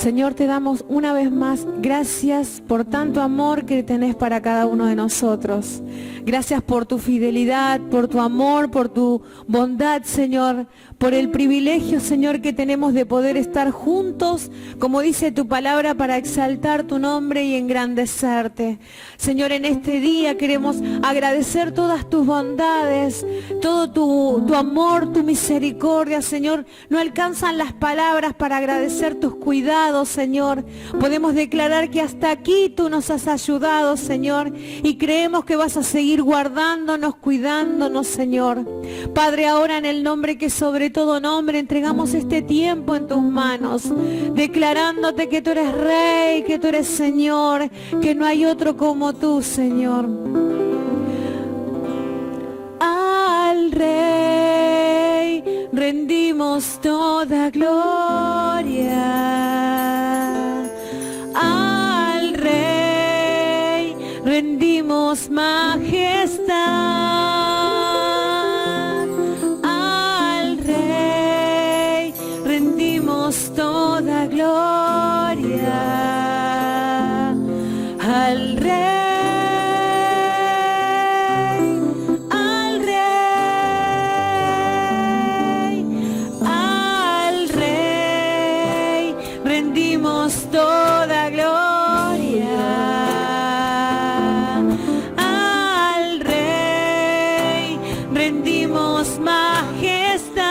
Señor, te damos una vez más gracias por tanto amor que tenés para cada uno de nosotros. Gracias por tu fidelidad, por tu amor, por tu bondad, Señor, por el privilegio, Señor, que tenemos de poder estar juntos, como dice tu palabra, para exaltar tu nombre y engrandecerte. Señor, en este día queremos agradecer todas tus bondades, todo tu amor, tu misericordia, Señor. No alcanzan las palabras para agradecer tus cuidados, Señor. Podemos declarar que hasta aquí tú nos has ayudado, Señor, y creemos que vas a seguir guardándonos, cuidándonos, Señor. Padre, ahora en el nombre que sobre todo nombre, entregamos este tiempo en tus manos, declarándote que tú eres Rey, que tú eres Señor, que no hay otro como tú, Señor. Al Rey rendimos toda gloria. Al Rey rendimos majestad. Al Rey rendimos toda gloria. Al Rey. Toda gloria al Rey, rendimos majestad,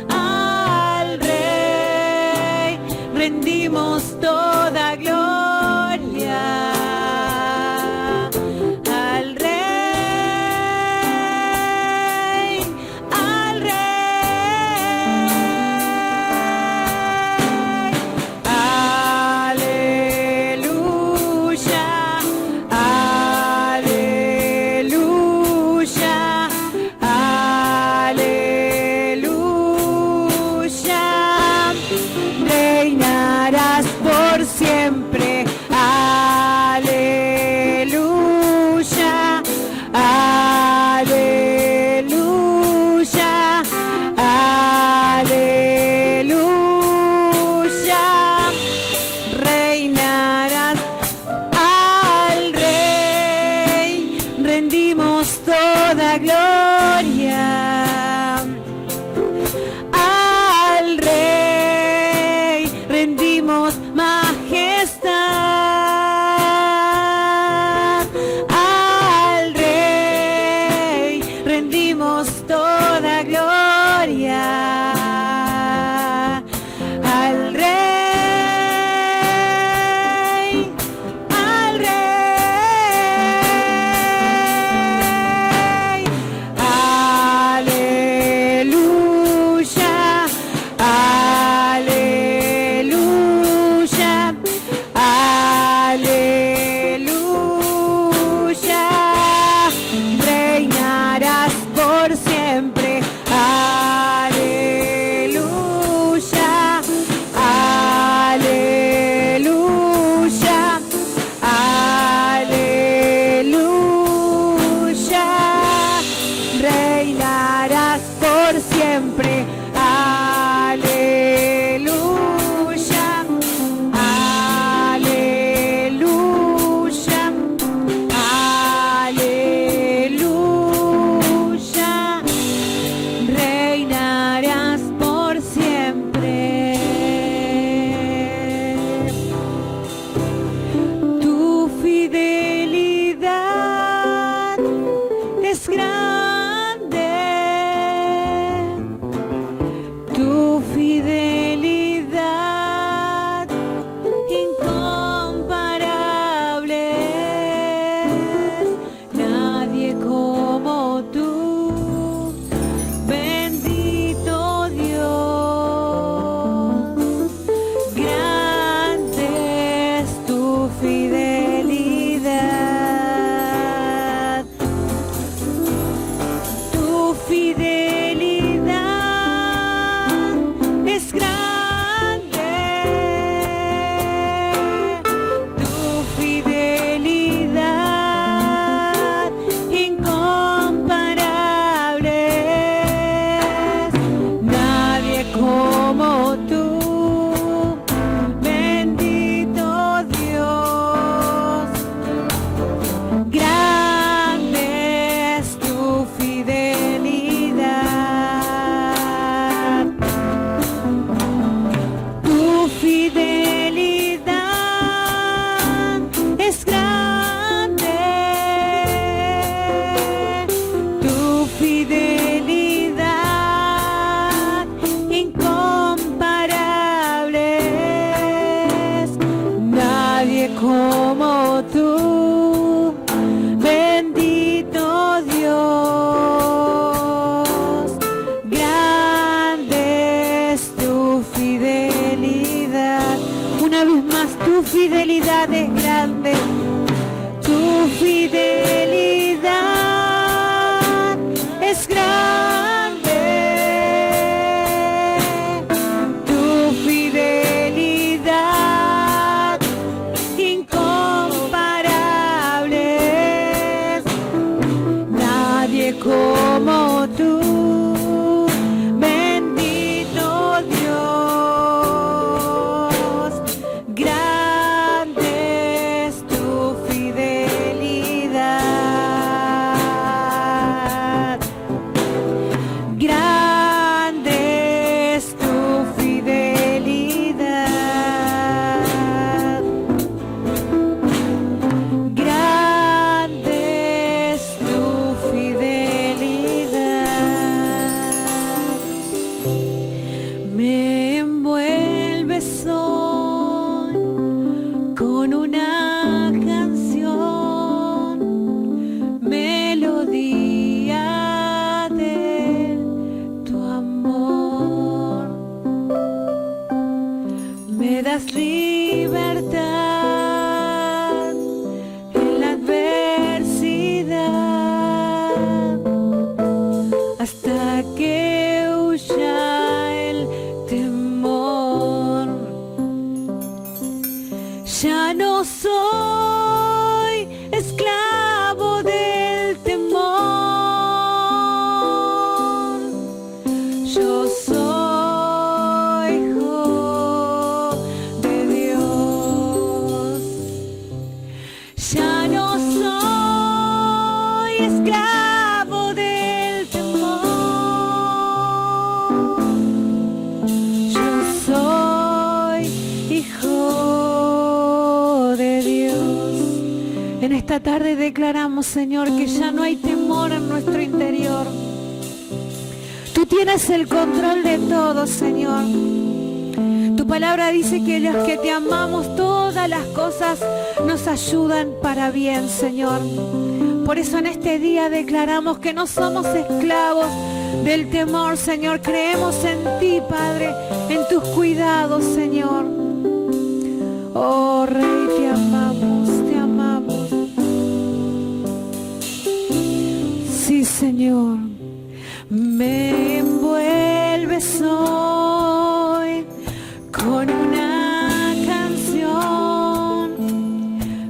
al Rey, rendimos toda gloria. Siempre, aleluya, aleluya, aleluya, reinarás. Al Rey rendimos toda gloria. Al Rey rendimos majestad, al Rey rendimos toda gloria, al Rey, al Rey, aleluya, aleluya. Aleluya, reinarás por siempre. Aleluya, aleluya, aleluya, reinarás por siempre. Aleluya, aleluya, aleluya, reinarás por siempre. Tu fidelidad es grande, tu fidelidad incomparable. Nadie como tú, bendito Dios. Grande es tu fidelidad. Tu fidelidad como tú. Bendito Dios, grande es tu fidelidad. Tu fidelidad es grande. Tu fidelidad incomparable es. Nadie como tú. Bendito Dios, grande es tu fidelidad. Una vez más, tu fidelidad es grande. Tu fidelidad es grande. Tu fidelidad incomparable es. Nadie como tú. Bendito Dios, grande es tu fidelidad. Grande es tu fidelidad. Grande es tu fidelidad. Me envuelves hoy con una canción, melodía de tu amor. Me das libertad en la adversidad hasta que huya el temor. Ya no soy esclavo del temor. Yo soy hijo de Dios. Ya no soy esclavo del temor. Yo soy hijo de Dios. En esta tarde declaramos, Señor, que ya no hay temor en nuestro interior. Tú tienes el control de todo, Señor. Tu palabra dice que los que te amamos, todas las cosas nos ayudan para bien, Señor. Por eso en este día declaramos que no somos esclavos del temor, Señor. Creemos en ti, Padre, en tus cuidados, Señor. Oh, Rey, te amamos, te amamos. Sí, Señor. Me envuelves hoy con una canción,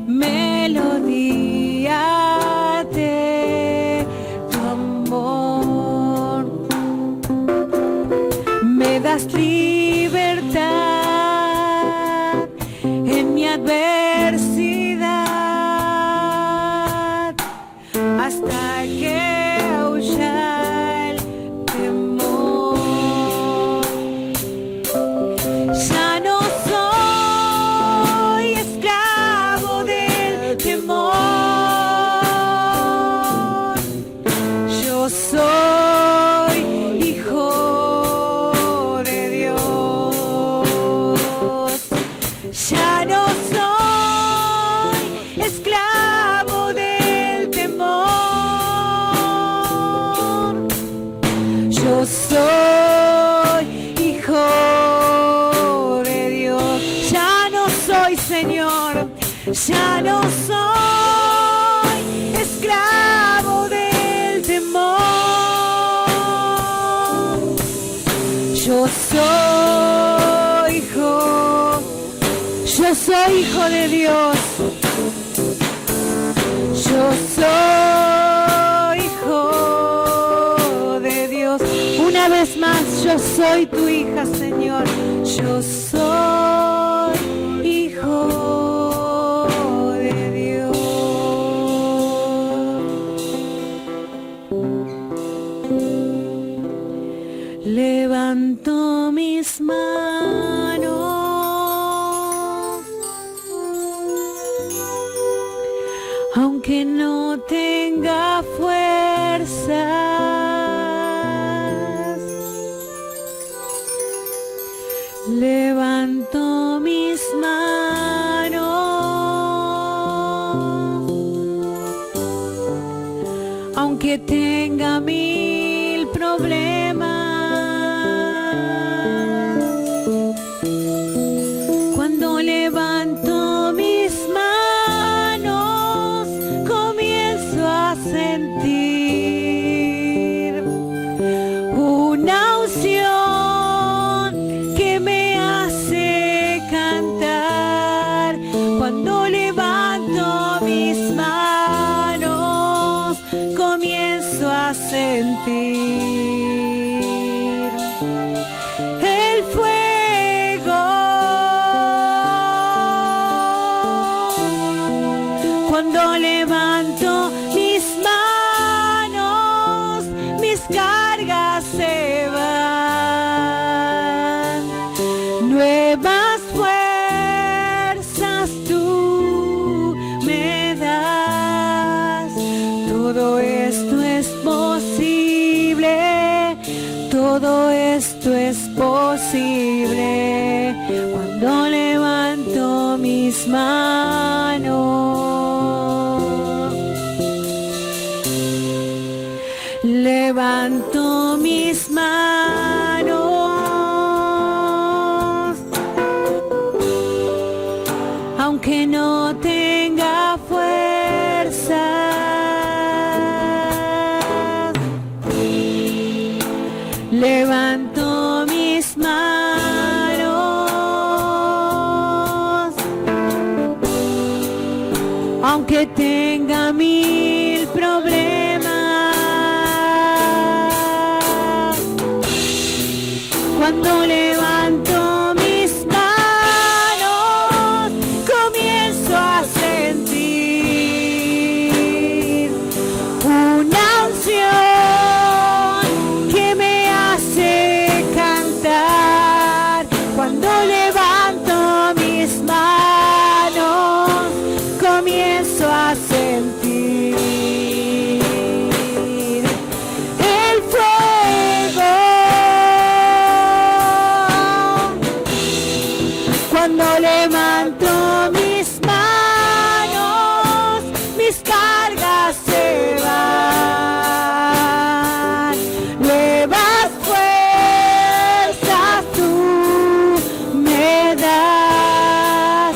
melodía de tu amor. Me das libertad en mi adversidad hasta que huya el temor. Ya no soy esclavo del temor. Yo soy hijo de Dios. Ya no soy esclavo del temor. Yo soy hijo de Dios. Ya no soy, Señor. Ya no soy esclavo del temor. Yo soy hijo de Dios. Yo soy hijo de Dios. Una vez más, yo soy tu hija, Señor. Yo soy hijo de Dios. Levanto mis manos, aunque no tenga fuerzas. Levanto mis manos, aunque tenga 1000 problemas. Cuando levanto mis manos, comienzo a sentir una unción que me hace cantar. Cuando levanto mis manos, comienzo a sentir el fuego. Cuando levanto mis manos, mis cargas se van. Nuevas fuerzas tú me das. Todo esto es posible. Todo esto es posible cuando levanto mis manos. Levanto mis manos, aunque no tenga fuerza. Levanto mis manos, aunque tenga 1000 problemas. Cuando levanto mis manos, comienzo a sentir una unción que me hace cantar. Cuando levanto mis manos, comienzo a sentir el fuego. Cuando levanto mis manos, mis cargas se van. Nuevas fuerzas tú me das.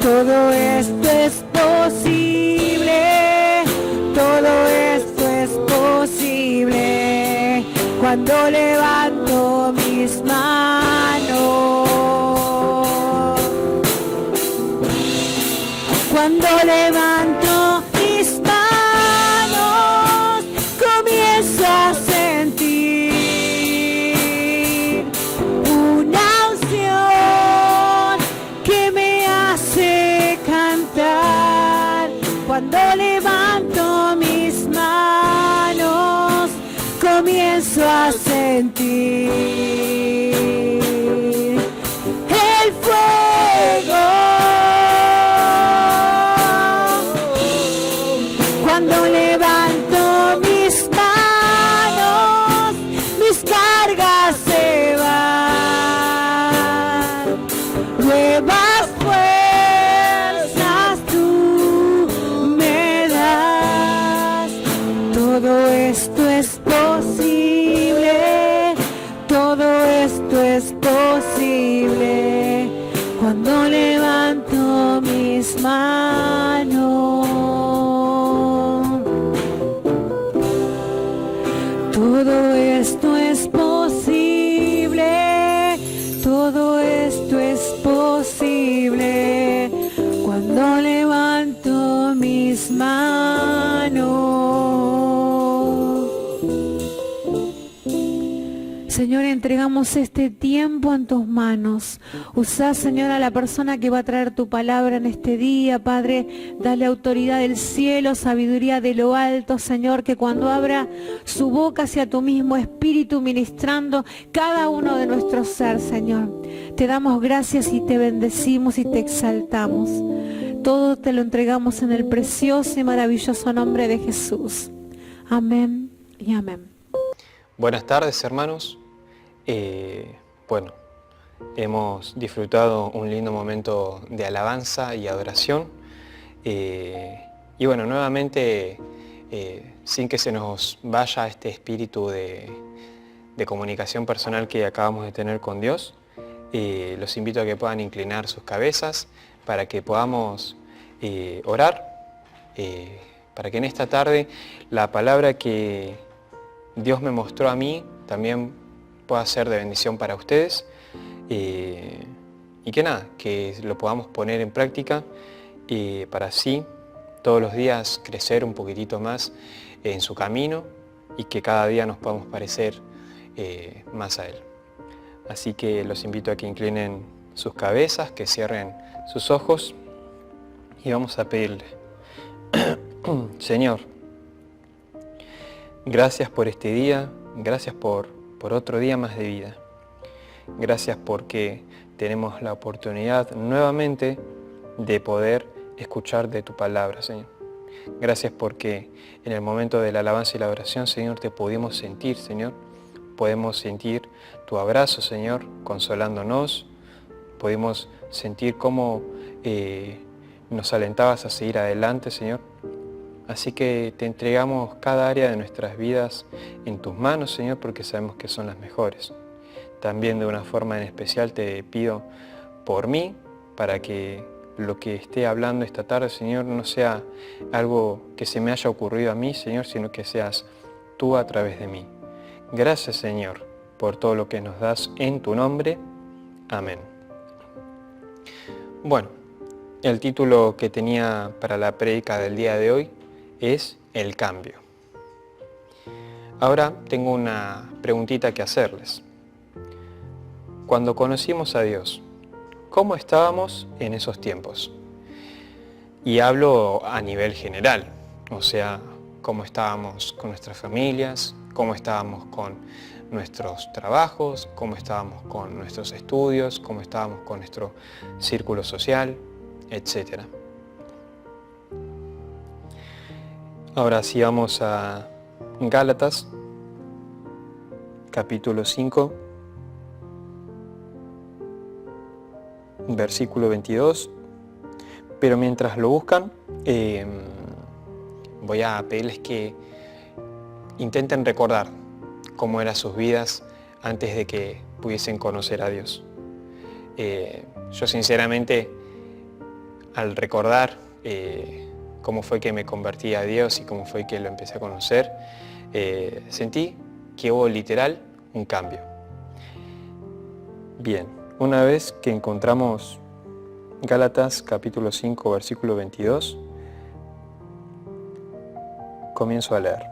Todo esto es posible. Todo esto es posible cuando levanto mis manos. Cuando levanto mis manos, comienzo a sentir una unción que me hace cantar. Cuando levanto mis manos, comienzo a sentir el fuego. Cuando levanto mis manos, mis cargas se van. Nuevas fuerzas tú me das. Todo esto es posible. Todo esto es posible cuando levanto mis manos. Todo esto es posible, todo esto es posible cuando levanto mis manos. Señor, entre entregamos este tiempo en tus manos. Usá, Señor, a la persona que va a traer tu palabra en este día, Padre. Dale autoridad del cielo, sabiduría de lo alto, Señor, que cuando abra su boca hacia tu mismo espíritu, ministrando cada uno de nuestro ser, Señor. Te damos gracias y te bendecimos y te exaltamos. Todo te lo entregamos en el precioso y maravilloso nombre de Jesús. Amén y amén. Buenas tardes, hermanos. Bueno, hemos disfrutado un lindo momento de alabanza y adoración. Y bueno, nuevamente, sin que se nos vaya este espíritu de comunicación personal que acabamos de tener con Dios, los invito a que puedan inclinar sus cabezas para que podamos orar, para que en esta tarde la palabra que Dios me mostró a mí también pueda ser de bendición para ustedes, y que nada, que lo podamos poner en práctica para así todos los días crecer un poquitito más en su camino y que cada día nos podamos parecer más a Él. Así que los invito a que inclinen sus cabezas, que cierren sus ojos y vamos a pedirle. Señor, gracias por este día, gracias por otro día más de vida. Gracias porque tenemos la oportunidad nuevamente de poder escuchar de tu palabra, Señor. Gracias porque en el momento de la alabanza y la oración, Señor, te pudimos sentir, Señor. Podemos sentir tu abrazo, Señor, consolándonos. Pudimos sentir cómo nos alentabas a seguir adelante, Señor. Así que te entregamos cada área de nuestras vidas en tus manos, Señor, porque sabemos que son las mejores. También de una forma en especial te pido por mí, para que lo que esté hablando esta tarde, Señor, no sea algo que se me haya ocurrido a mí, Señor, sino que seas tú a través de mí. Gracias, Señor, por todo lo que nos das en tu nombre. Amén. Bueno, el título que tenía para la prédica del día de hoy es el cambio. Ahora tengo una preguntita que hacerles. Cuando conocimos a Dios, ¿cómo estábamos en esos tiempos? Y hablo a nivel general, o sea, cómo estábamos con nuestras familias, cómo estábamos con nuestros trabajos, cómo estábamos con nuestros estudios, cómo estábamos con nuestro círculo social, etc. Ahora sí vamos a Gálatas, capítulo 5, versículo 22. Pero mientras lo buscan, voy a pedirles que intenten recordar cómo eran sus vidas antes de que pudiesen conocer a Dios. Yo sinceramente, al recordar cómo fue que me convertí a Dios y cómo fue que lo empecé a conocer, sentí que hubo literal un cambio. Bien, una vez que encontramos Gálatas capítulo 5 versículo 22, comienzo a leer.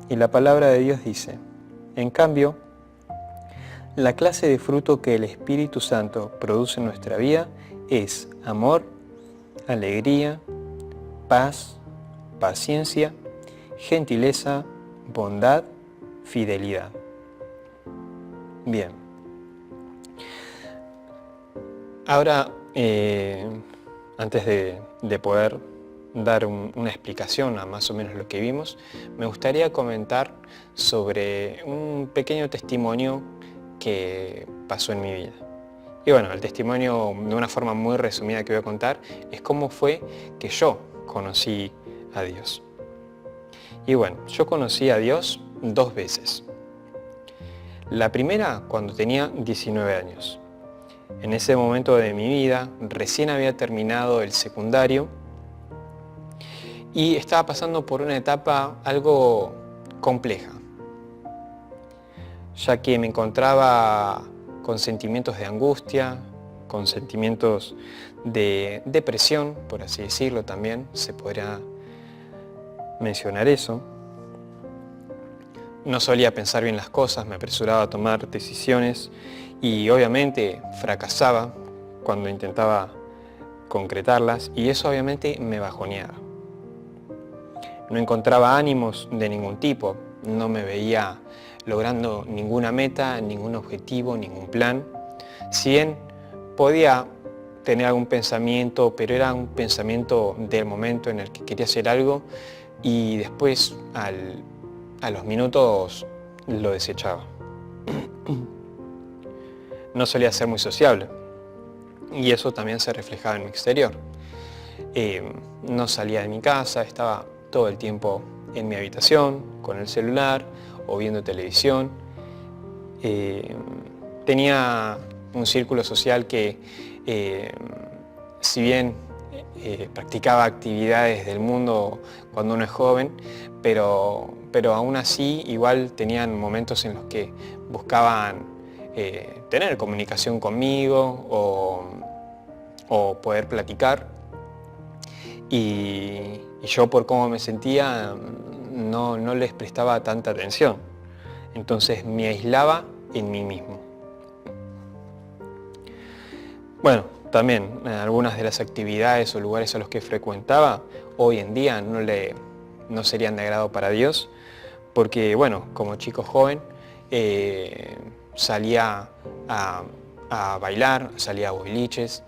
Y la palabra de Dios dice: en cambio, la clase de fruto que el Espíritu Santo produce en nuestra vida es amor, alegría, paz, paciencia, gentileza, bondad, fidelidad. Bien. Ahora, antes de poder dar una explicación a más o menos lo que vimos, me gustaría comentar sobre un pequeño testimonio que pasó en mi vida. Y bueno, el testimonio, de una forma muy resumida que voy a contar, es cómo fue que yo conocí a Dios. Y bueno, yo conocí a Dios 2 veces. La primera cuando tenía 19 años. En ese momento de mi vida, recién había terminado el secundario y estaba pasando por una etapa algo compleja, ya que me encontraba con sentimientos de angustia, con sentimientos de depresión, por así decirlo también, se podría mencionar eso, no solía pensar bien las cosas, me apresuraba a tomar decisiones y obviamente fracasaba cuando intentaba concretarlas y eso obviamente me bajoneaba. No encontraba ánimos de ningún tipo, no me veía logrando ninguna meta, ningún objetivo, ningún plan. Si bien podía tener algún pensamiento, pero era un pensamiento del momento en el que quería hacer algo y después a los minutos lo desechaba. No solía ser muy sociable y eso también se reflejaba en mi exterior. No salía de mi casa, estaba todo el tiempo en mi habitación, con el celular o viendo televisión. Tenía un círculo social que, si bien practicaba actividades del mundo cuando uno es joven, pero aún así igual tenían momentos en los que buscaban tener comunicación conmigo o poder platicar. Y yo, por cómo me sentía, no les prestaba tanta atención. Entonces me aislaba en mí mismo. Bueno, también algunas de las actividades o lugares a los que frecuentaba hoy en día no serían de agrado para Dios, porque bueno, como chico joven salía a bailar, salía a boliches,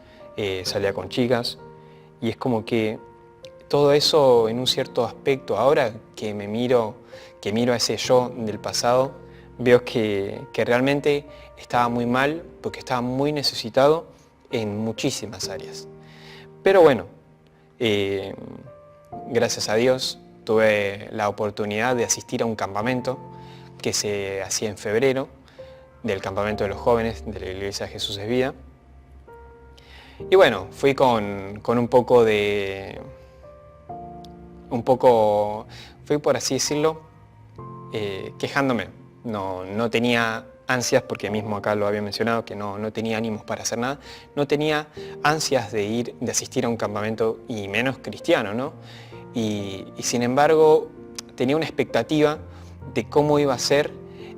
salía con chicas, y es como que todo eso en un cierto aspecto, ahora que miro a ese yo del pasado, veo que realmente estaba muy mal porque estaba muy necesitado en muchísimas áreas. Pero bueno, gracias a Dios tuve la oportunidad de asistir a un campamento que se hacía en febrero, del campamento de los jóvenes de la Iglesia Jesús es Vida. Y bueno, fui con un poco, fui por así decirlo, quejándome. No tenía ansias, porque mismo acá lo había mencionado, que no tenía ánimos para hacer nada. No tenía ansias de asistir a un campamento, y menos cristiano, ¿no? Y sin embargo, tenía una expectativa de cómo iba a ser,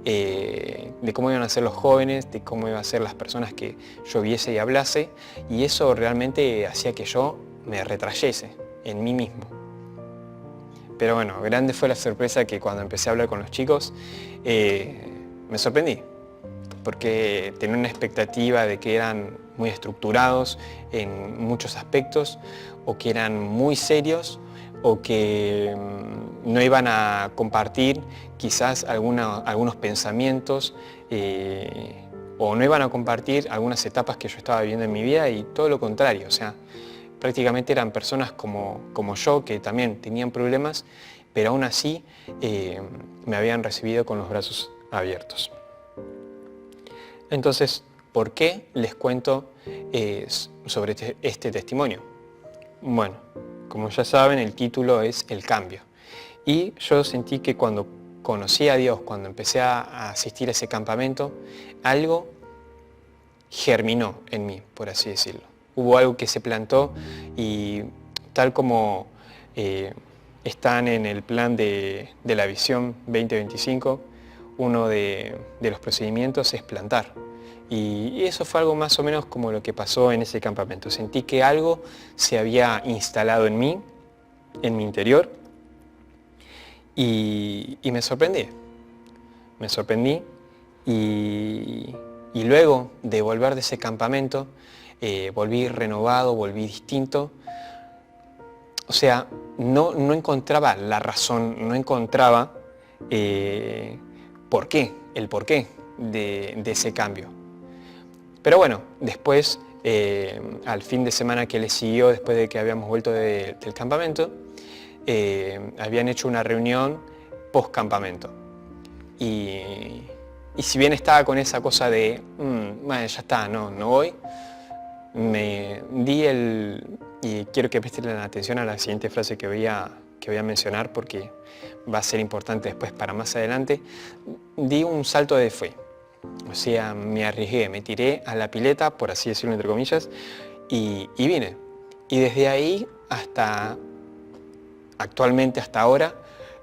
de cómo iban a ser los jóvenes, de cómo iban a ser las personas que yo viese y hablase, y eso realmente hacía que yo me retrayese en mí mismo. Pero bueno, grande fue la sorpresa que cuando empecé a hablar con los chicos, me sorprendí, porque tenía una expectativa de que eran muy estructurados en muchos aspectos, o que eran muy serios, o que no iban a compartir quizás algunos pensamientos, o no iban a compartir algunas etapas que yo estaba viviendo en mi vida, y todo lo contrario. O sea, prácticamente eran personas como yo, que también tenían problemas, pero aún así me habían recibido con los brazos abiertos. Entonces, ¿por qué les cuento sobre este testimonio? Bueno, como ya saben, el título es El Cambio. Y yo sentí que cuando conocí a Dios, cuando empecé a asistir a ese campamento, algo germinó en mí, por así decirlo. Hubo algo que se plantó, y tal como están en el plan de la visión 2025, uno de los procedimientos es plantar. Y eso fue algo más o menos como lo que pasó en ese campamento. Sentí que algo se había instalado en mí, en mi interior, y me sorprendí. Me sorprendí, y luego de volver de ese campamento, volví renovado, volví distinto. O sea, no encontraba la razón, no encontraba el porqué de ese cambio. Pero bueno, después, al fin de semana que le siguió, después de que habíamos vuelto del campamento, habían hecho una reunión post-campamento. Y si bien estaba con esa cosa de, bueno, ya está, no voy, me di y quiero que presten atención a la siguiente frase que voy a mencionar, porque va a ser importante después para más adelante. Di un salto de fe. O sea, me arriesgué, me tiré a la pileta, por así decirlo entre comillas, y vine. Y desde ahí hasta actualmente, hasta ahora,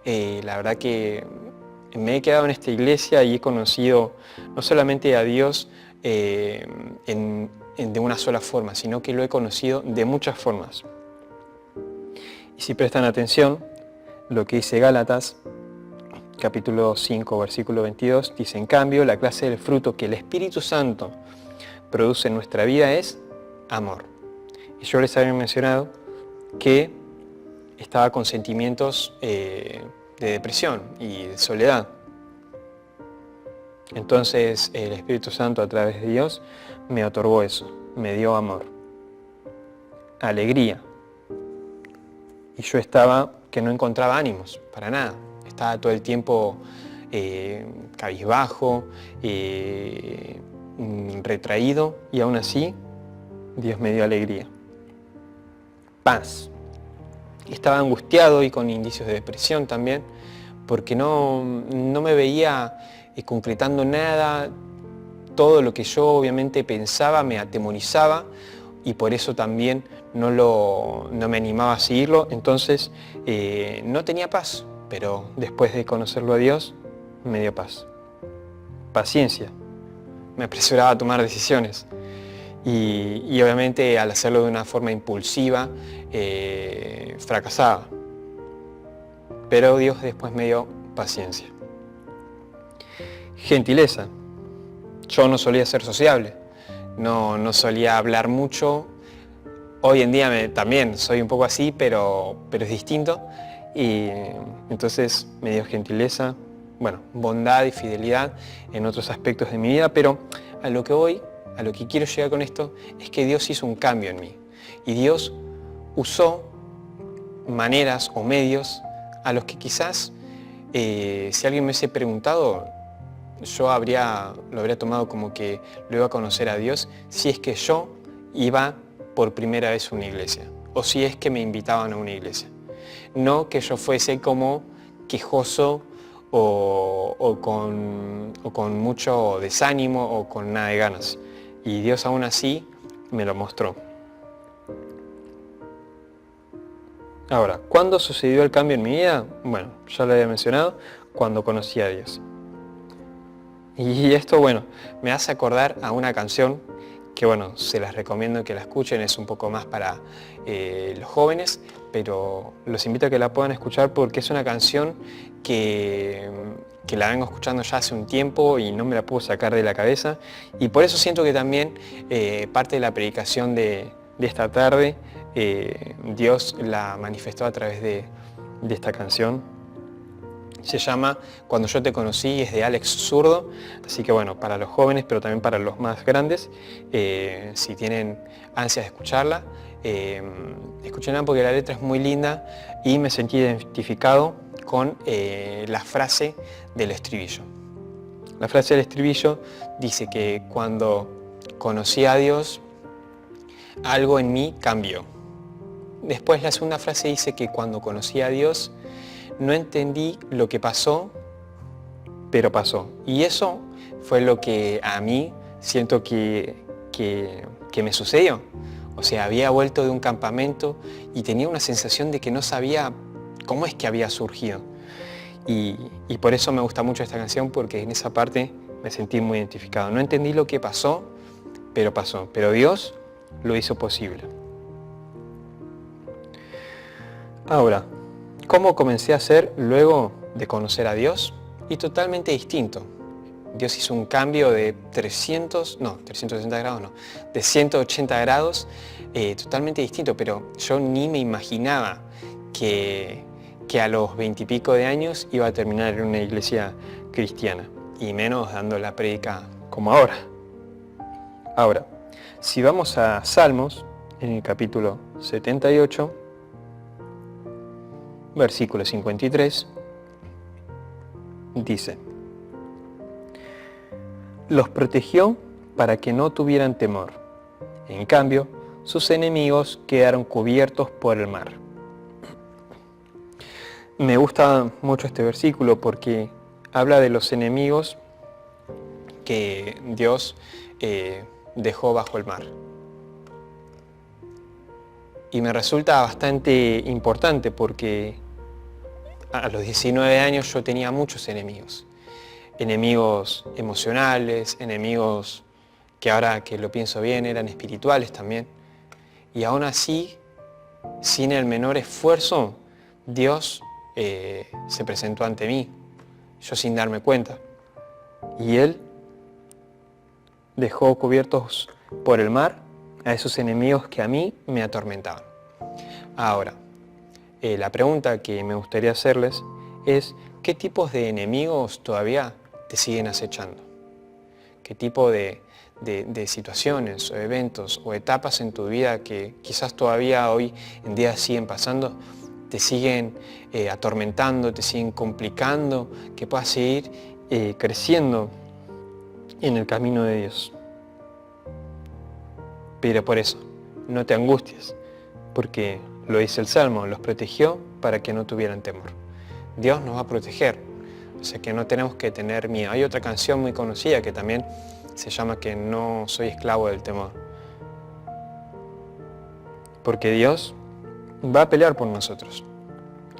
la verdad que me he quedado en esta iglesia y he conocido no solamente a Dios de una sola forma, sino que lo he conocido de muchas formas. Y si prestan atención, lo que dice Gálatas, capítulo 5, versículo 22, dice: en cambio, la clase del fruto que el Espíritu Santo produce en nuestra vida es amor. Y yo les había mencionado que estaba con sentimientos de depresión y de soledad. Entonces el Espíritu Santo, a través de Dios, me otorgó eso, me dio amor, alegría. Y yo estaba que no encontraba ánimos, para nada. Estaba todo el tiempo cabizbajo, retraído, y aún así Dios me dio alegría, paz. Estaba angustiado y con indicios de depresión también, porque no me veía concretando nada. Todo lo que yo obviamente pensaba me atemorizaba, y por eso también no me animaba a seguirlo. Entonces no tenía paz, pero después de conocerlo a Dios me dio paz, paciencia. Me apresuraba a tomar decisiones y obviamente al hacerlo de una forma impulsiva fracasaba, pero Dios después me dio paciencia. Gentileza. Yo no solía ser sociable, no solía hablar mucho. Hoy en día también soy un poco así, pero es distinto. Y entonces me dio gentileza, bondad y fidelidad en otros aspectos de mi vida. Pero a lo que quiero llegar con esto es que Dios hizo un cambio en mí. Y Dios usó maneras o medios a los que quizás, si alguien me hubiese preguntado, yo lo habría tomado como que lo iba a conocer a Dios si es que yo iba por primera vez a una iglesia, o si es que me invitaban a una iglesia. No que yo fuese como quejoso o con mucho desánimo o con nada de ganas. Y Dios aún así me lo mostró. Ahora, ¿cuándo sucedió el cambio en mi vida? Bueno, ya lo había mencionado, cuando conocí a Dios. Y esto, me hace acordar a una canción que, se las recomiendo que la escuchen. Es un poco más para los jóvenes, pero los invito a que la puedan escuchar porque es una canción que la vengo escuchando ya hace un tiempo y no me la puedo sacar de la cabeza. Y por eso siento que también parte de la predicación de esta tarde, Dios la manifestó a través de esta canción. Se llama Cuando yo te conocí, es de Alex Zurdo, así que para los jóvenes, pero también para los más grandes, si tienen ansias de escucharla, escúchenla porque la letra es muy linda y me sentí identificado con la frase del estribillo. La frase del estribillo dice que cuando conocí a Dios, algo en mí cambió. Después la segunda frase dice que cuando conocí a Dios, no entendí lo que pasó, pero pasó. Y eso fue lo que a mí siento que me sucedió. O sea, había vuelto de un campamento y tenía una sensación de que no sabía cómo es que había surgido. Y por eso me gusta mucho esta canción, porque en esa parte me sentí muy identificado. No entendí lo que pasó, pero pasó. Pero Dios lo hizo posible. Ahora, ¿cómo comencé a ser luego de conocer a Dios? Y totalmente distinto. Dios hizo un cambio de 360 grados, no, de 180 grados, totalmente distinto, pero yo ni me imaginaba que a los 20 y pico de años iba a terminar en una iglesia cristiana, y menos dando la prédica como ahora. Ahora, si vamos a Salmos, en el capítulo 78, versículo 53, dice: los protegió para que no tuvieran temor. En cambio, sus enemigos quedaron cubiertos por el mar. Me gusta mucho este versículo porque habla de los enemigos que Dios dejó bajo el mar. Y me resulta bastante importante porque a los 19 años yo tenía muchos enemigos. Enemigos emocionales, enemigos que ahora que lo pienso bien eran espirituales también. Y aún así, sin el menor esfuerzo, Dios se presentó ante mí, yo sin darme cuenta. Y Él dejó cubiertos por el mar a esos enemigos que a mí me atormentaban. Ahora, la pregunta que me gustaría hacerles es, ¿qué tipos de enemigos todavía te siguen acechando? ¿Qué tipo de situaciones o eventos o etapas en tu vida que quizás todavía hoy en día siguen pasando, te siguen atormentando, te siguen complicando, que puedas seguir creciendo en el camino de Dios? Pero por eso, no te angusties, porque lo dice el Salmo, los protegió para que no tuvieran temor. Dios nos va a proteger, o sea que no tenemos que tener miedo. Hay otra canción muy conocida que también se llama que no soy esclavo del temor. Porque Dios va a pelear por nosotros.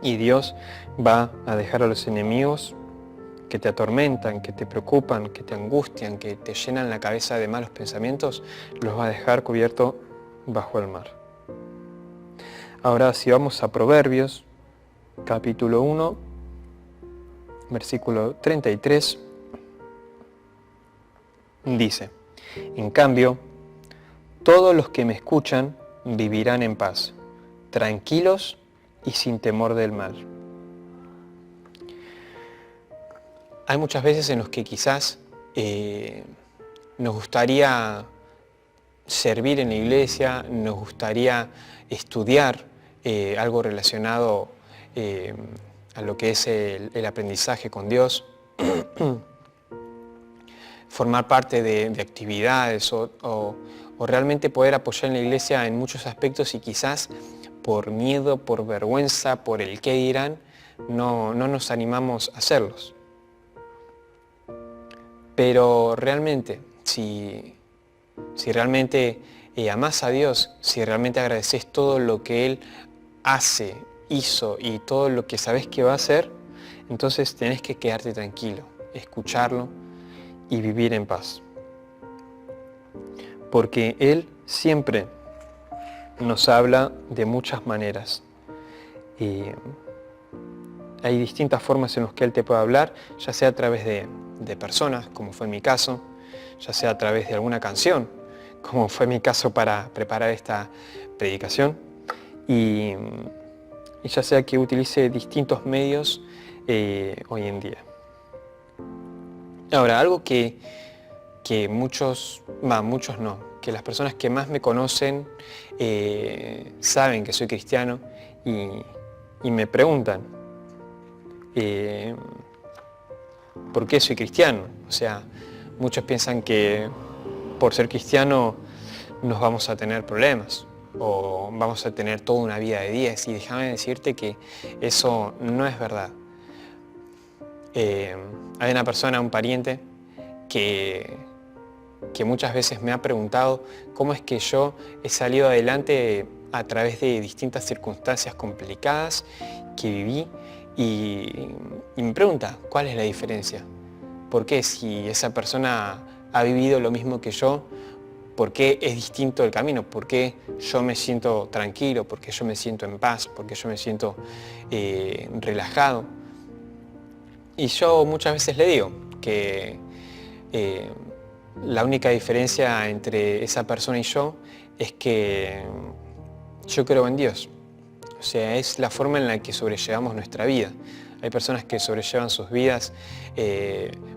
Y Dios va a dejar a los enemigos que te atormentan, que te preocupan, que te angustian, que te llenan la cabeza de malos pensamientos, los va a dejar cubierto bajo el mar. Ahora si vamos a Proverbios, capítulo 1, versículo 33, dice: en cambio, todos los que me escuchan vivirán en paz, tranquilos y sin temor del mal. Hay muchas veces en los que quizás nos gustaría servir en la iglesia, nos gustaría estudiar algo relacionado a lo que es el aprendizaje con Dios, formar parte de actividades o realmente poder apoyar en la iglesia en muchos aspectos, y quizás por miedo, por vergüenza, por el qué dirán, no nos animamos a hacerlos. Pero realmente, si realmente amás a Dios, si realmente agradeces todo lo que Él hace, hizo y todo lo que sabes que va a hacer, entonces tenés que quedarte tranquilo, escucharlo y vivir en paz. Porque Él siempre nos habla de muchas maneras. Hay distintas formas en las que Él te puede hablar, ya sea a través de personas, como fue mi caso, ya sea a través de alguna canción, como fue mi caso para preparar esta predicación, y ya sea que utilice distintos medios hoy en día. Ahora, algo que muchos no, que las personas que más me conocen saben que soy cristiano y me preguntan ¿por qué soy cristiano? O sea, muchos piensan que por ser cristiano nos vamos a tener problemas o vamos a tener toda una vida de 10, y déjame decirte que eso no es verdad. Hay una persona, un pariente, que muchas veces me ha preguntado cómo es que yo he salido adelante a través de distintas circunstancias complicadas que viví, y me pregunta, ¿cuál es la diferencia? ¿Por qué si esa persona ha vivido lo mismo que yo, por qué es distinto el camino? ¿Por qué yo me siento tranquilo? ¿Por qué yo me siento en paz? ¿Por qué yo me siento relajado? Y yo muchas veces le digo que la única diferencia entre esa persona y yo es que yo creo en Dios. O sea, es la forma en la que sobrellevamos nuestra vida. Hay personas que sobrellevan sus vidas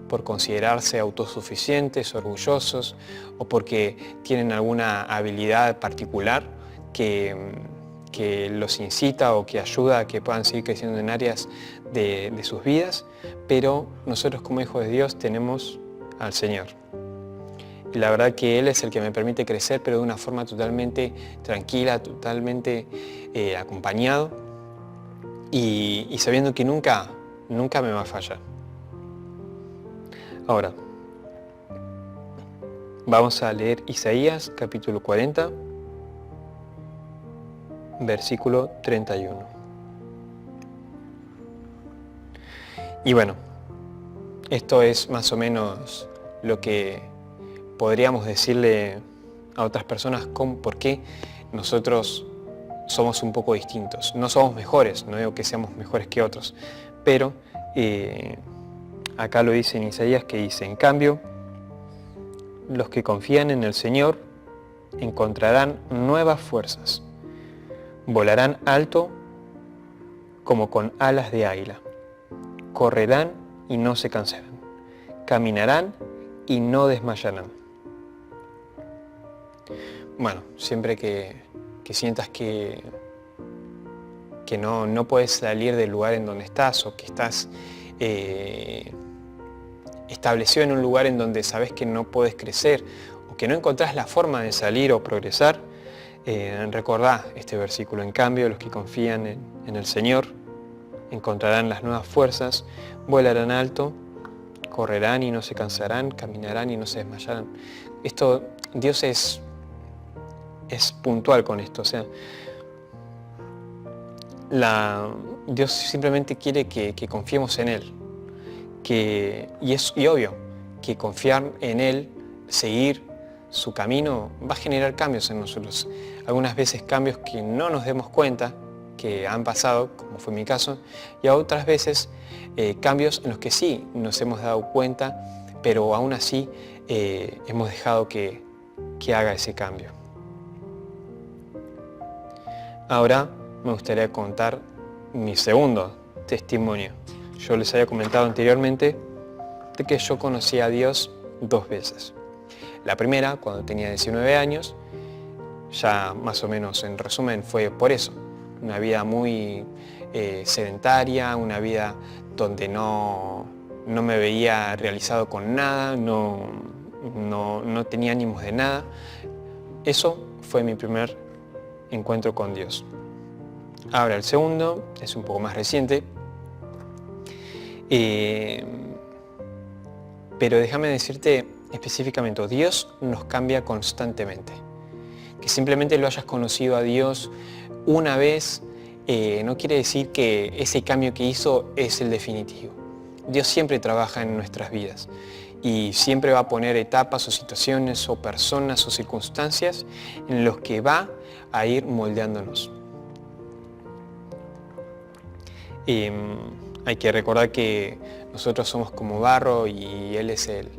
por considerarse autosuficientes, orgullosos, o porque tienen alguna habilidad particular que los incita o que ayuda a que puedan seguir creciendo en áreas de sus vidas. Pero nosotros como hijos de Dios tenemos al Señor. Y la verdad que Él es el que me permite crecer, pero de una forma totalmente tranquila, totalmente acompañado, y sabiendo que nunca me va a fallar. Ahora, vamos a leer Isaías capítulo 40, versículo 31. Y bueno, esto es más o menos lo que podríamos decirle a otras personas por qué nosotros somos un poco distintos. No somos mejores, no digo que seamos mejores que otros, pero acá lo dice en Isaías, que dice: en cambio, los que confían en el Señor encontrarán nuevas fuerzas, volarán alto como con alas de águila, correrán y no se cansarán, caminarán y no desmayarán. Bueno, siempre que sientas que no puedes salir del lugar en donde estás, o que estás establecido en un lugar en donde sabes que no puedes crecer, o que no encontrás la forma de salir o progresar, recordá este versículo: en cambio, los que confían en el Señor encontrarán las nuevas fuerzas, volarán alto, correrán y no se cansarán, caminarán y no se desmayarán. Esto, Dios es puntual con esto, o sea, Dios simplemente quiere que confiemos en Él, y obvio, que confiar en Él, seguir su camino, va a generar cambios en nosotros. Algunas veces cambios que no nos demos cuenta que han pasado, como fue mi caso, y a otras veces cambios en los que sí nos hemos dado cuenta, pero aún así hemos dejado que haga ese cambio. Ahora me gustaría contar mi segundo testimonio. Yo les había comentado anteriormente de que yo conocí a Dios 2 veces. La primera, cuando tenía 19 años, ya más o menos en resumen fue por eso. Una vida muy sedentaria, una vida donde no me veía realizado con nada, no tenía ánimos de nada. Eso fue mi primer encuentro con Dios. Ahora el segundo es un poco más reciente, pero déjame decirte específicamente: Dios nos cambia constantemente. Que simplemente lo hayas conocido a Dios una vez no quiere decir que ese cambio que hizo es el definitivo. Dios siempre trabaja en nuestras vidas y siempre va a poner etapas o situaciones o personas o circunstancias en los que va a ir moldeándonos. Hay que recordar que nosotros somos como barro y Él es el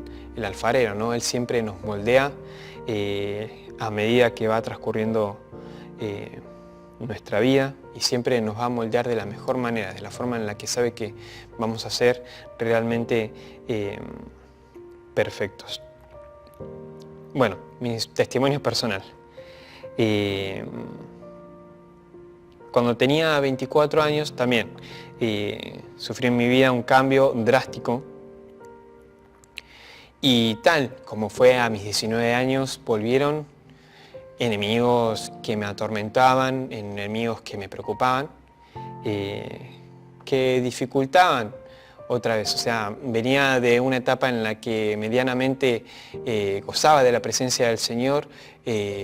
alfarero, ¿no? Él siempre nos moldea a medida que va transcurriendo nuestra vida, y siempre nos va a moldear de la mejor manera, de la forma en la que sabe que vamos a ser realmente perfectos. Bueno, mi testimonio personal. Cuando tenía 24 años también sufrí en mi vida un cambio drástico, y tal como fue a mis 19 años, volvieron enemigos que me atormentaban, enemigos que me preocupaban, que dificultaban otra vez. O sea, venía de una etapa en la que medianamente gozaba de la presencia del Señor,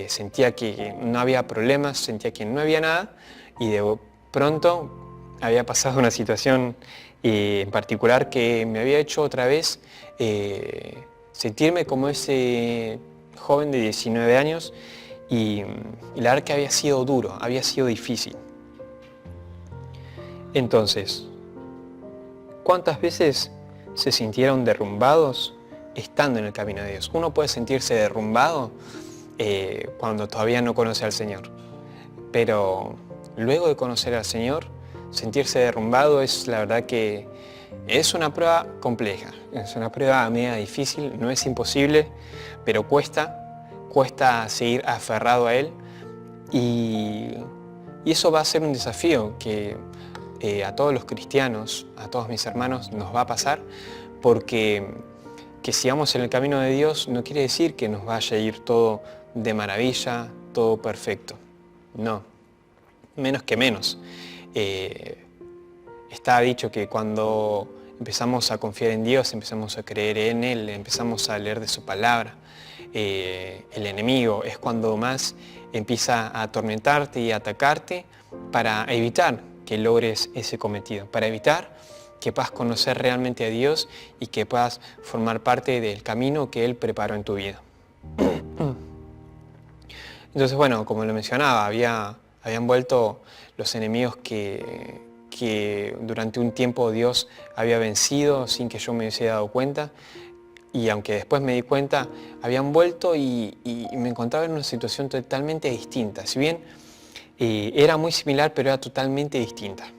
sentía que no había problemas, sentía que no había nada, y de pronto había pasado una situación en particular que me había hecho otra vez sentirme como ese joven de 19 años, y la verdad que había sido duro, había sido difícil. Entonces, ¿cuántas veces se sintieron derrumbados estando en el camino de Dios? Uno puede sentirse derrumbado cuando todavía no conoce al Señor, pero luego de conocer al Señor, sentirse derrumbado es, la verdad que es una prueba compleja, es una prueba media difícil, no es imposible, pero cuesta seguir aferrado a Él, y eso va a ser un desafío que a todos los cristianos, a todos mis hermanos, nos va a pasar, porque que sigamos en el camino de Dios no quiere decir que nos vaya a ir todo de maravilla, todo perfecto. No, menos que menos. Está dicho que cuando empezamos a confiar en Dios, empezamos a creer en Él, empezamos a leer de su palabra, el enemigo es cuando más empieza a atormentarte y a atacarte para evitar que logres ese cometido, para evitar que puedas conocer realmente a Dios y que puedas formar parte del camino que Él preparó en tu vida. Entonces, bueno, como lo mencionaba, habían vuelto los enemigos que durante un tiempo Dios había vencido sin que yo me hubiese dado cuenta. Y aunque después me di cuenta, habían vuelto y me encontraba en una situación totalmente distinta. Si bien era muy similar, pero era totalmente distinta.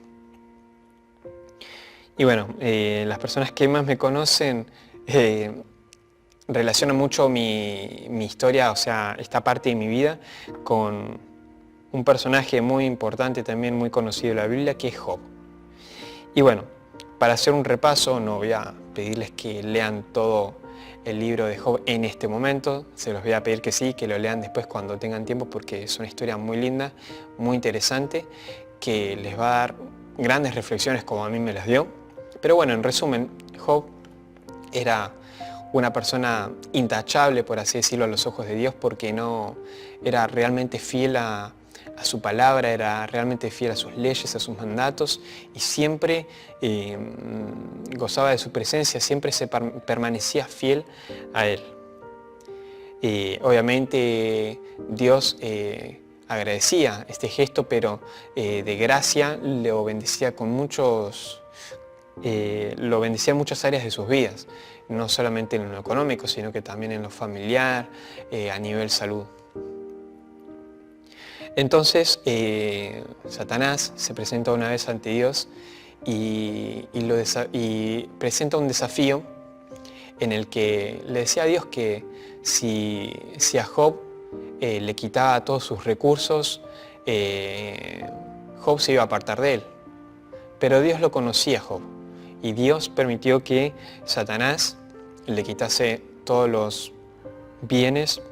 Y bueno, las personas que más me conocen relacionan mucho mi historia, o sea, esta parte de mi vida, con un personaje muy importante, también muy conocido en la Biblia, que es Job. Y bueno, para hacer un repaso, no voy a pedirles que lean todo el libro de Job en este momento, se los voy a pedir que sí, que lo lean después cuando tengan tiempo, porque es una historia muy linda, muy interesante, que les va a dar grandes reflexiones como a mí me las dio. Pero bueno, en resumen, Job era una persona intachable, por así decirlo, a los ojos de Dios, porque no era realmente fiel a su palabra, era realmente fiel a sus leyes, a sus mandatos, y siempre gozaba de su presencia, siempre se permanecía fiel a Él. Obviamente Dios agradecía este gesto, pero de gracia lo bendecía con lo bendecía en muchas áreas de sus vidas, no solamente en lo económico, sino que también en lo familiar, a nivel salud. Entonces, Satanás se presenta una vez ante Dios y presenta un desafío en el que le decía a Dios que si a Job le quitaba todos sus recursos, Job se iba a apartar de él. Pero Dios lo conocía a Job y Dios permitió que Satanás le quitase todos los bienes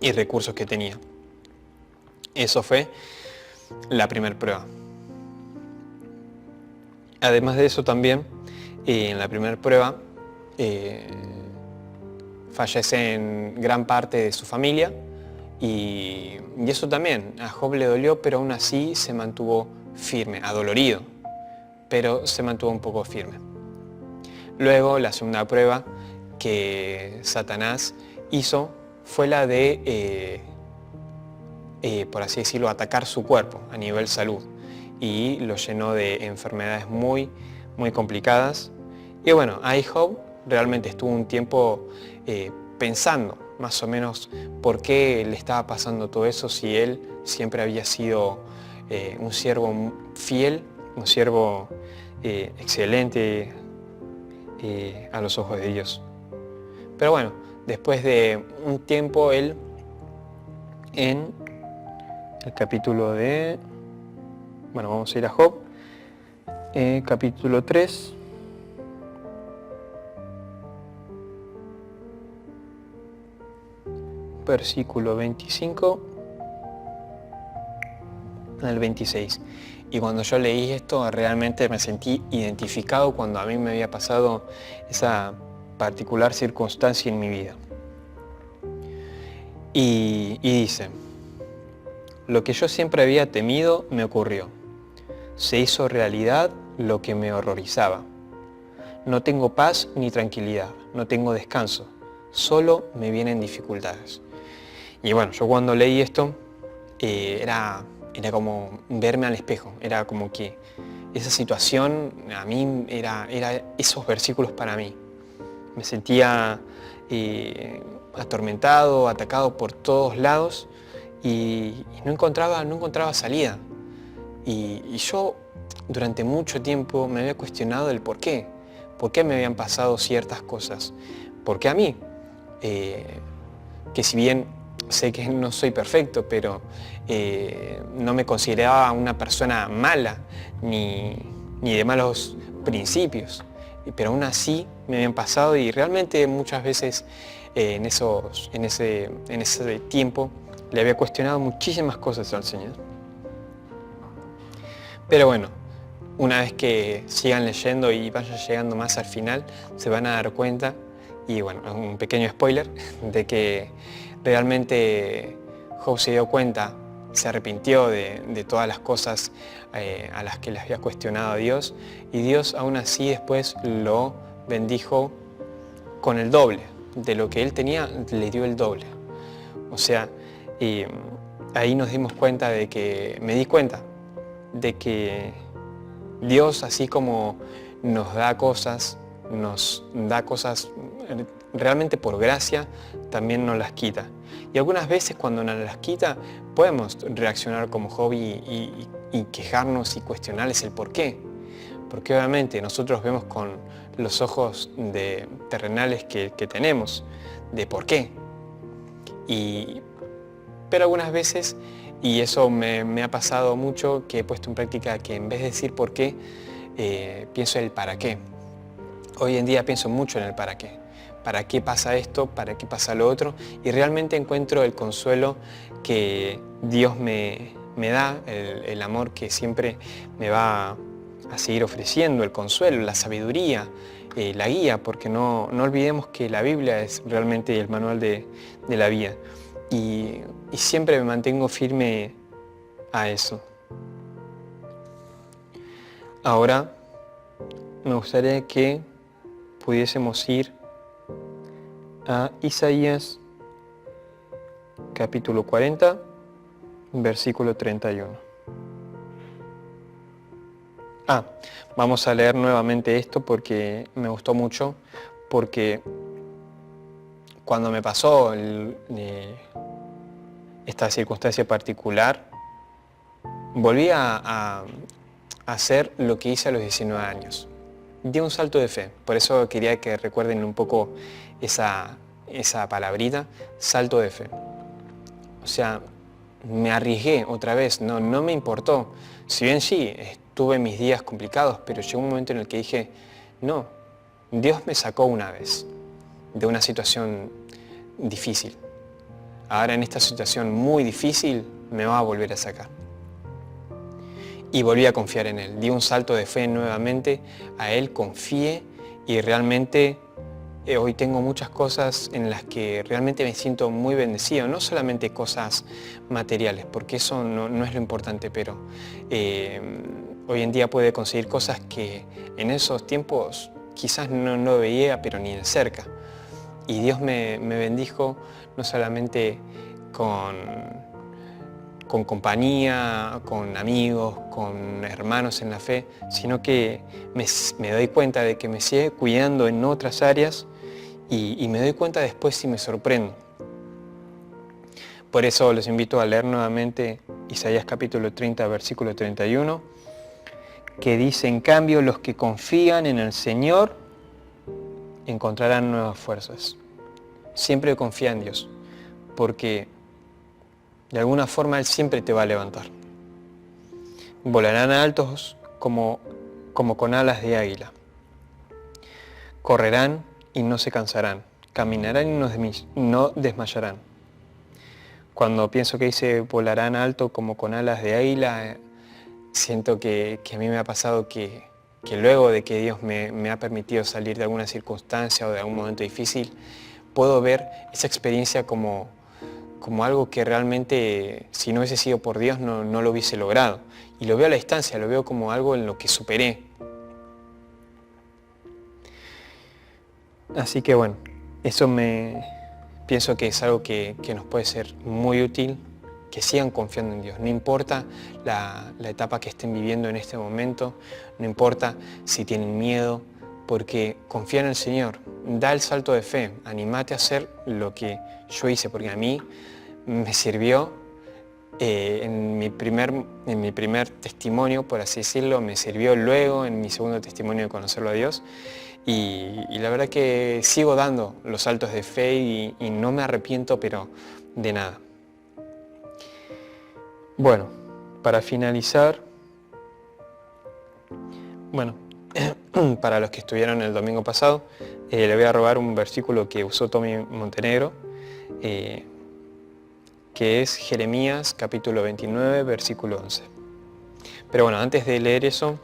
y recursos que tenía. Eso fue la primera prueba. Además de eso también, en la primera prueba fallece en gran parte de su familia y eso también a Job le dolió, pero aún así se mantuvo firme, adolorido, pero se mantuvo un poco firme. Luego la segunda prueba que Satanás hizo fue la de por así decirlo, atacar su cuerpo a nivel salud y lo llenó de enfermedades muy, muy complicadas. Y bueno, ahí Job realmente estuvo un tiempo pensando más o menos por qué le estaba pasando todo eso, si él siempre había sido un siervo fiel, un siervo excelente a los ojos de Dios. Pero bueno, después de un tiempo él en el capítulo de... Bueno, vamos a ir a Job, capítulo 3. Versículo 25 al 26. Y cuando yo leí esto, realmente me sentí identificado cuando a mí me había pasado esa particular circunstancia en mi vida. Y dice: lo que yo siempre había temido me ocurrió. Se hizo realidad lo que me horrorizaba. No tengo paz ni tranquilidad, no tengo descanso, solo me vienen dificultades. Y bueno, yo cuando leí esto, era como verme al espejo, era como que esa situación a mí era esos versículos para mí. Me sentía atormentado, atacado por todos lados, y no encontraba salida. Y yo durante mucho tiempo me había cuestionado el por qué me habían pasado ciertas cosas. ¿Por qué a mí? Que si bien sé que no soy perfecto, pero no me consideraba una persona mala ni de malos principios. Pero aún así me habían pasado, y realmente muchas veces en ese tiempo le había cuestionado muchísimas cosas al Señor. Pero bueno, una vez que sigan leyendo y vayan llegando más al final, se van a dar cuenta, y bueno, un pequeño spoiler, de que realmente Job se dio cuenta se arrepintió de todas las cosas a las que le había cuestionado a Dios, y Dios aún así después lo bendijo con el doble. De lo que él tenía, le dio el doble. O sea, ahí nos dimos cuenta me di cuenta de que Dios, así como nos da cosas realmente por gracia, también nos las quita. Y algunas veces cuando nos las quita, podemos reaccionar como Job y quejarnos y cuestionarles el por qué. Porque obviamente nosotros vemos con los ojos terrenales que tenemos, de por qué. Pero algunas veces, y eso me ha pasado mucho, que he puesto en práctica que en vez de decir por qué, pienso el para qué. Hoy en día pienso mucho en el para qué. ¿Para qué pasa esto? ¿Para qué pasa lo otro? Y realmente encuentro el consuelo que Dios me da, el amor que siempre me va a seguir ofreciendo, el consuelo, la sabiduría, la guía, porque no olvidemos que la Biblia es realmente el manual de la vida. Y siempre me mantengo firme a eso. Ahora me gustaría que pudiésemos ir a Isaías capítulo 40, versículo 31. Vamos a leer nuevamente esto porque me gustó mucho, porque cuando me pasó esta circunstancia particular, volví a hacer lo que hice a los 19 años. Di un salto de fe, por eso quería que recuerden un poco esa palabrita, salto de fe. O sea, me arriesgué otra vez, no me importó. Si bien sí, tuve mis días complicados, pero llegó un momento en el que dije, no, Dios me sacó una vez de una situación difícil. Ahora en esta situación muy difícil me va a volver a sacar. Y volví a confiar en Él. Di un salto de fe nuevamente a Él, confié y realmente hoy tengo muchas cosas en las que realmente me siento muy bendecido. No solamente cosas materiales, porque eso no es lo importante, pero hoy en día pude conseguir cosas que en esos tiempos quizás no veía, pero ni de cerca. Y Dios me bendijo no solamente con compañía, con amigos, con hermanos en la fe, sino que me doy cuenta de que me sigue cuidando en otras áreas y me doy cuenta después si me sorprendo. Por eso los invito a leer nuevamente Isaías capítulo 30, versículo 31, que dice: en cambio, los que confían en el Señor encontrarán nuevas fuerzas. Siempre confía en Dios, porque de alguna forma Él siempre te va a levantar. Volarán altos como con alas de águila. Correrán y no se cansarán. Caminarán y no desmayarán. Cuando pienso que dice volarán alto como con alas de águila, siento que a mí me ha pasado que luego de que Dios me ha permitido salir de alguna circunstancia o de algún momento difícil, puedo ver esa experiencia como algo que realmente, si no hubiese sido por Dios, no lo hubiese logrado. Y lo veo a la distancia, lo veo como algo en lo que superé. Así que bueno, eso pienso que es algo que nos puede ser muy útil, que sigan confiando en Dios. No importa la etapa que estén viviendo en este momento, no importa si tienen miedo, porque confía en el Señor, da el salto de fe, anímate a hacer lo que yo hice, porque a mí me sirvió en mi primer testimonio, por así decirlo, me sirvió luego en mi segundo testimonio de conocerlo a Dios, y la verdad que sigo dando los saltos de fe y no me arrepiento, pero de nada. Bueno, para finalizar, para los que estuvieron el domingo pasado, le voy a robar un versículo que usó Tommy Montenegro, que es Jeremías capítulo 29, versículo 11. Pero bueno, antes de leer eso,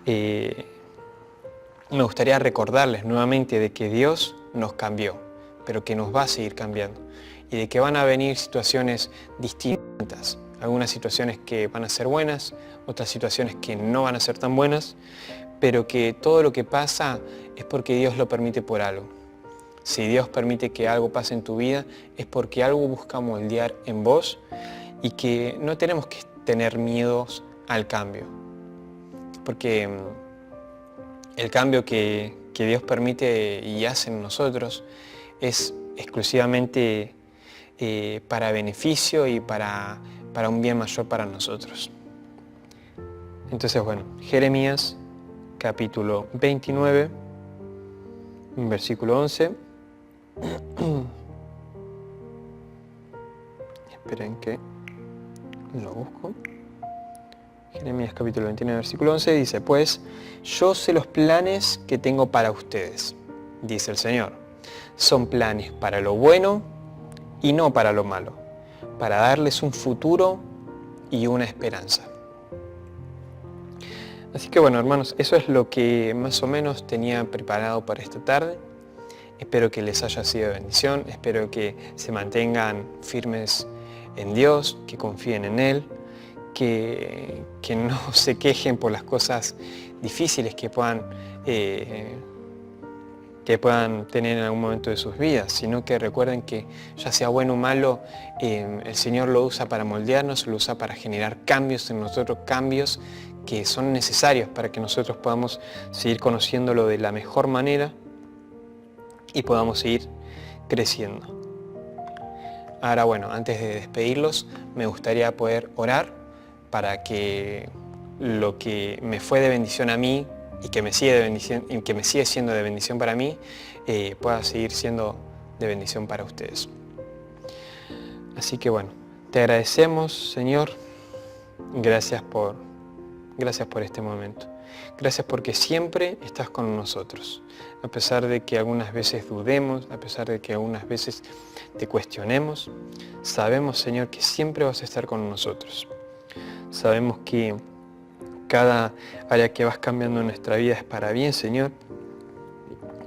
me gustaría recordarles nuevamente de que Dios nos cambió, pero que nos va a seguir cambiando. y de que van a venir situaciones distintas. Algunas situaciones que van a ser buenas, otras situaciones que no van a ser tan buenas, pero que todo lo que pasa es porque Dios lo permite por algo. Si Dios permite que algo pase en tu vida, es porque algo busca moldear en vos y que no tenemos que tener miedos al cambio. Porque el cambio que Dios permite y hace en nosotros es exclusivamente para beneficio y para un bien mayor para nosotros. Entonces, bueno, Jeremías capítulo 29, versículo 11. Esperen que lo busco. Jeremías capítulo 29, versículo 11 dice: pues yo sé los planes que tengo para ustedes, dice el Señor. Son planes para lo bueno y no para lo malo, para darles un futuro y una esperanza. Así que bueno, hermanos, eso es lo que más o menos tenía preparado para esta tarde. Espero que les haya sido de bendición, espero que se mantengan firmes en Dios, que confíen en Él, que no se quejen por las cosas difíciles que puedan tener en algún momento de sus vidas, sino que recuerden que ya sea bueno o malo, el Señor lo usa para moldearnos, lo usa para generar cambios en nosotros, cambios que son necesarios para que nosotros podamos seguir conociéndolo de la mejor manera y podamos seguir creciendo. Ahora bueno, antes de despedirlos, me gustaría poder orar para que lo que me fue de bendición a mí y que me sigue siendo de bendición para mí, pueda seguir siendo de bendición para ustedes. Así que bueno, te agradecemos, Señor. Gracias por este momento. Gracias porque siempre estás con nosotros. A pesar de que algunas veces dudemos, a pesar de que algunas veces te cuestionemos, sabemos, Señor, que siempre vas a estar con nosotros. Sabemos que cada área que vas cambiando en nuestra vida es para bien, Señor.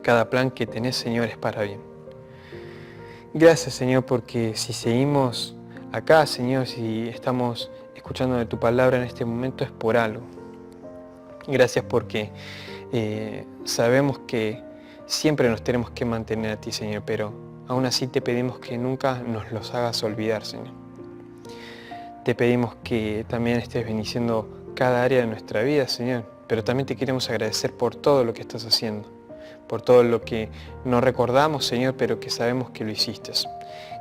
Cada plan que tenés, Señor, es para bien. Gracias, Señor, porque si seguimos acá, Señor, si estamos escuchando de tu palabra en este momento es por algo. Gracias porque sabemos que siempre nos tenemos que mantener a ti, Señor, pero aún así te pedimos que nunca nos los hagas olvidar, Señor. Te pedimos que también estés bendiciendo cada área de nuestra vida, Señor, pero también te queremos agradecer por todo lo que estás haciendo, por todo lo que no recordamos, Señor, pero que sabemos que lo hiciste.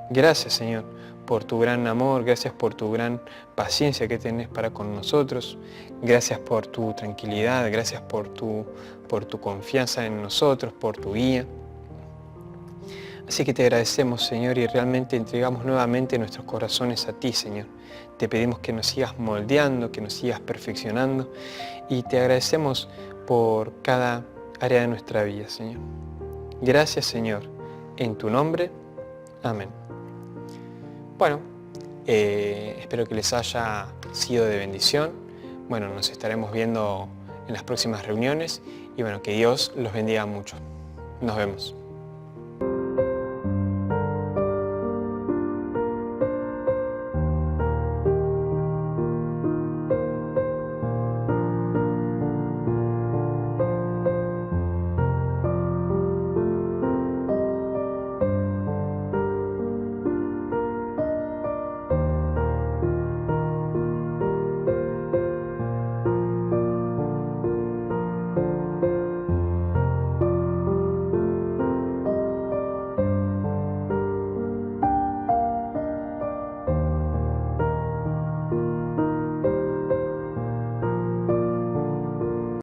Gracias, Señor, por tu gran amor, gracias por tu gran paciencia que tenés para con nosotros, gracias por tu tranquilidad, gracias por tu confianza en nosotros, por tu guía. Así que te agradecemos, Señor, y realmente entregamos nuevamente nuestros corazones a ti, Señor. Te pedimos que nos sigas moldeando, que nos sigas perfeccionando, y te agradecemos por cada área de nuestra vida, Señor. Gracias, Señor, en tu nombre. Amén. Bueno, espero que les haya sido de bendición. Bueno, nos estaremos viendo en las próximas reuniones y bueno, que Dios los bendiga mucho. Nos vemos.